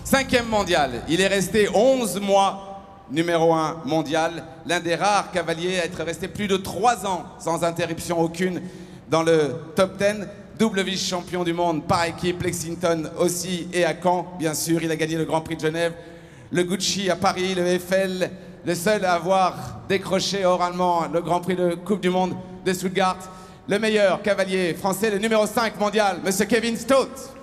5e mondial. Il est resté 11 mois numéro 1 mondial. L'un des rares cavaliers à être resté plus de 3 ans sans interruption aucune dans le top 10. Double vice-champion du monde par équipe, Lexington aussi et à Caen, bien sûr. Il a gagné le Grand Prix de Genève, le Gucci à Paris, le Eiffel, le seul à avoir décroché oralement le Grand Prix de Coupe du Monde de Stuttgart. Le meilleur cavalier français, le numéro 5 mondial, Monsieur Kevin Stott.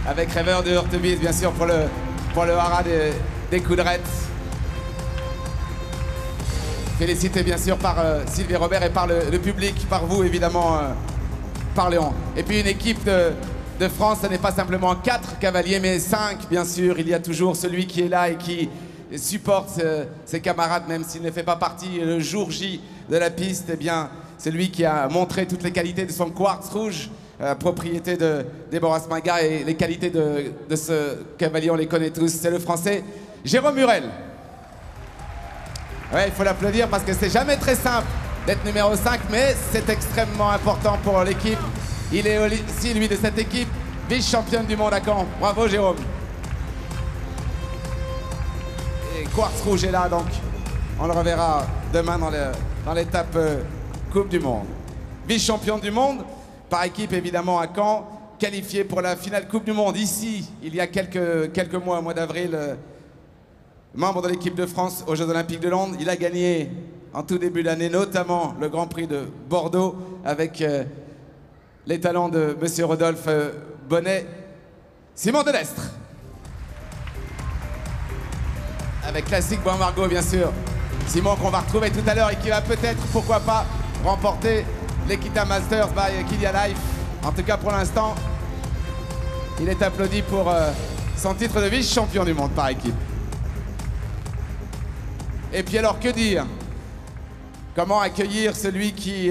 Avec Rêveur de Hurtebise, bien sûr, pour le haras des Coudrettes. Félicité, bien sûr, par Sylvie Robert et par le public, par vous, évidemment, par Léon. Et puis une équipe de France, ce n'est pas simplement 4 cavaliers, mais 5, bien sûr. Il y a toujours celui qui est là et qui supporte ses camarades, même s'il ne fait pas partie le jour J de la piste. Eh bien, c'est lui qui a montré toutes les qualités de son quartz rouge, propriété de Déborah Smaga, et les qualités de ce cavalier, on les connaît tous. C'est le Français Jérôme Murel. Ouais, il faut l'applaudir parce que c'est jamais très simple d'être numéro 5, mais c'est extrêmement important pour l'équipe. Il est aussi, lui, de cette équipe, vice-championne du monde à Caen. Bravo, Jérôme. Et Quartz Rouge est là, donc on le reverra demain dans l'étape Coupe du Monde. Vice-championne du monde, par équipe, évidemment, à Caen, qualifié pour la finale Coupe du Monde. Ici, il y a quelques mois, au mois d'avril, membre de l'équipe de France aux Jeux Olympiques de Londres. Il a gagné en tout début d'année, notamment le Grand Prix de Bordeaux avec les talents de Monsieur Rodolphe Bonnet. Simon Delestre. Avec Classique Bois Margot, bien sûr. Simon qu'on va retrouver tout à l'heure et qui va peut-être, pourquoi pas, remporter l'Equita Masters by Kilia Life. En tout cas, pour l'instant, il est applaudi pour son titre de vice-champion du monde par équipe. Et puis alors, que dire? Comment accueillir celui qui,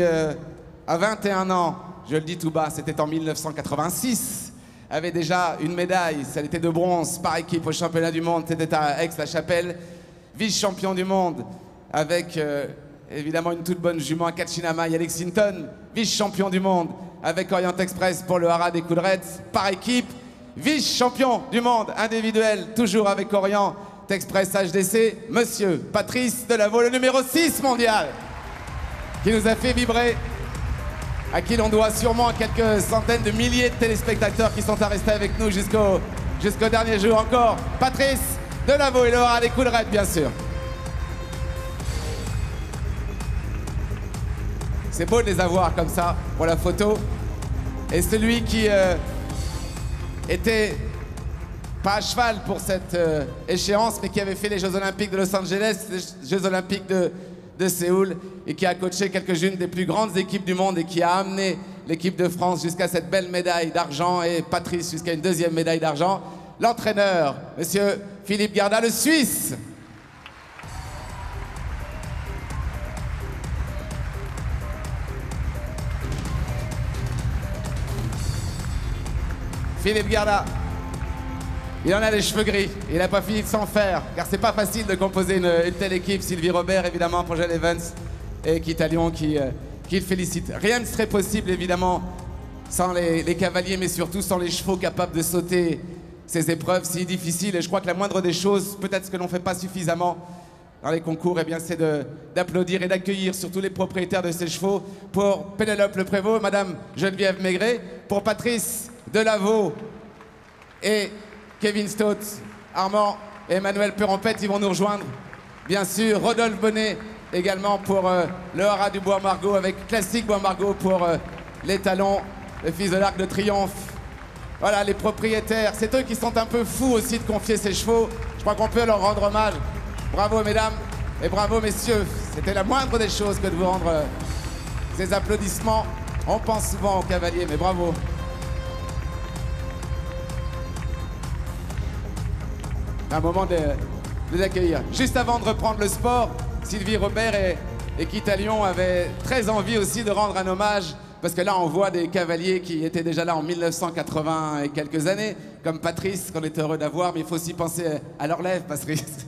à 21 ans, je le dis tout bas, c'était en 1986, avait déjà une médaille, celle était de bronze par équipe au championnat du monde, c'était à Aix-la-Chapelle, vice-champion du monde avec évidemment une toute bonne jument à Katchinamay à Lexington, vice-champion du monde avec Orient Express pour le haras des Coudrettes par équipe, vice-champion du monde individuel, toujours avec Orient Express HDC, Monsieur Patrice Delaveau, le numéro 6 mondial, qui nous a fait vibrer, à qui l'on doit sûrement quelques centaines de milliers de téléspectateurs qui sont à rester avec nous jusqu'au dernier jour encore. Patrice Delaveau et le haras des Coudrettes, bien sûr. C'est beau de les avoir comme ça pour la photo. Et celui qui était pas à cheval pour cette échéance, mais qui avait fait les Jeux Olympiques de Los Angeles, les Jeux Olympiques de Séoul, et qui a coaché quelques-unes des plus grandes équipes du monde et qui a amené l'équipe de France jusqu'à cette belle médaille d'argent et Patrice jusqu'à une 2e médaille d'argent. L'entraîneur, Monsieur Philippe Garda, le Suisse. Philippe Garda. Il en a les cheveux gris, il n'a pas fini de s'en faire, car c'est pas facile de composer une telle équipe. Sylvie Robert, évidemment, pour Jeanne Evans, et Kitalion qui le félicite. Rien ne serait possible, évidemment, sans les cavaliers, mais surtout sans les chevaux capables de sauter ces épreuves si difficiles. Et je crois que la moindre des choses, peut-être ce que l'on ne fait pas suffisamment dans les concours, eh bien, c'est d'applaudir et d'accueillir surtout les propriétaires de ces chevaux. Pour Pénélope Le Prévost, Madame Geneviève Maigret, pour Patrice Delaveau et Kevin Stott, Armand et Emmanuel Perompette, ils vont nous rejoindre. Bien sûr, Rodolphe Bonnet également pour le haras du Bois Margot, avec Classique Bois Margot pour les talons, le fils de l'Arc de Triomphe. Voilà, les propriétaires, c'est eux qui sont un peu fous aussi de confier ces chevaux. Je crois qu'on peut leur rendre hommage. Bravo mesdames et bravo messieurs. C'était la moindre des choses que de vous rendre ces applaudissements. On pense souvent aux cavaliers, mais bravo. Un moment de les accueillir. Juste avant de reprendre le sport, Sylvie Robert et Kitalion avaient très envie aussi de rendre un hommage, parce que là on voit des cavaliers qui étaient déjà là en 1980 et quelques années, comme Patrice, qu'on est heureux d'avoir, mais il faut aussi penser à leur lèvre, Patrice.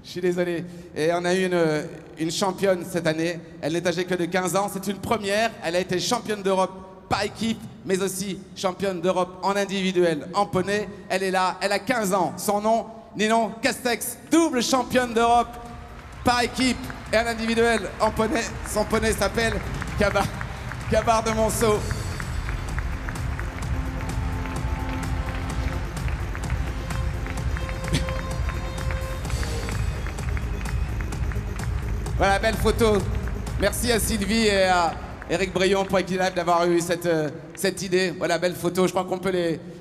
Je suis désolé. Et on a eu une championne cette année. Elle n'est âgée que de 15 ans. C'est une première. Elle a été championne d'Europe par équipe, mais aussi championne d'Europe en individuel, en poney. Elle est là. Elle a 15 ans. Son nom, Ninon Castex, double championne d'Europe par équipe et en individuel en poney. Son poney s'appelle Gabar de Monceau. Voilà, belle photo. Merci à Sylvie et à Eric Brion pour Equilibre d'avoir eu cette idée. Voilà, belle photo. Je crois qu'on peut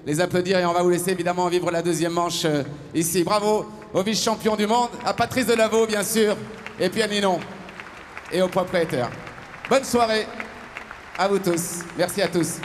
les applaudir et on va vous laisser évidemment vivre la deuxième manche ici. Bravo aux vice-champions du monde, à Patrice Delaveau bien sûr, et puis à Ninon et aux propriétaires. Bonne soirée à vous tous. Merci à tous.